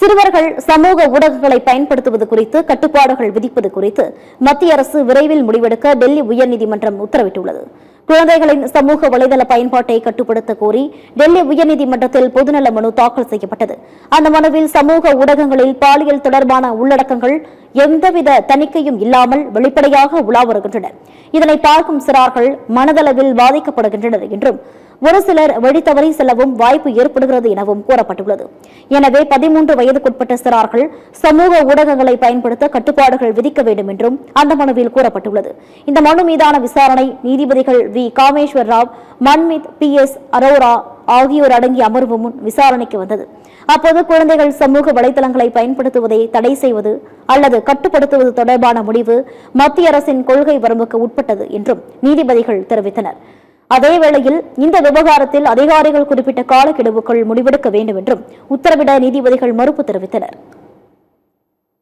சிறுவர்கள் சமூக ஊடகங்களை பயன்படுத்துவது குறித்து கட்டுப்பாடுகள் விதிப்பது குறித்து மத்திய அரசு விரைவில் முடிவெடுக்க டெல்லி உயர்நீதிமன்றம் உத்தரவிட்டுள்ளது. குழந்தைகளின் சமூக வலைதள பயன்பாட்டை கட்டுப்படுத்த கோரி டெல்லி உயர்நீதிமன்றத்தில் பொதுநல மனு தாக்கல் செய்யப்பட்டது. அந்த மனுவில் சமூக ஊடகங்களில் பாலியல் தொடர்பான உள்ளடக்கங்கள் எந்தவித தணிக்கையும் இல்லாமல் வெளிப்படையாக உலா வருகின்றன. இதனை பார்க்கும் சிறார்கள் மனதளவில் பாதிக்கப்படுகின்றனர் என்றும் ஒரு சிலர் வழித்தவறி செல்லவும் வாய்ப்பு ஏற்படுகிறது எனவும் கூறப்பட்டுள்ளது. எனவே 13 வயதுக்குட்பட்ட சிறார்கள் சமூக ஊடகங்களை பயன்படுத்த கட்டுப்பாடுகள் விதிக்க வேண்டும் என்றும் அந்த மனுவில் கூறப்பட்டுள்ளது. இந்த மனு மீதான விசாரணை நீதிபதிகள் வி. காமேஸ்வர் ராவ், மன்மித், PS அரோரா ஆகியோர் அடங்கிய அமர்வு முன் விசாரணைக்கு வந்தது. அப்போது குழந்தைகள் சமூக வலைதளங்களை பயன்படுத்துவதை தடை செய்வது அல்லது கட்டுப்படுத்துவது தொடர்பான முடிவு மத்திய அரசின் கொள்கை வரம்புக்கு உட்பட்டது என்றும் நீதிபதிகள் தெரிவித்தனர். அதேவேளையில் இந்த விவகாரத்தில் அதிகாரிகள் குறிப்பிட்ட காலக்கெடுவுக்குள் முடிவெடுக்க வேண்டும் என்றும் உத்தரவிட நீதிபதிகள் மறுப்பு தெரிவித்தனர்.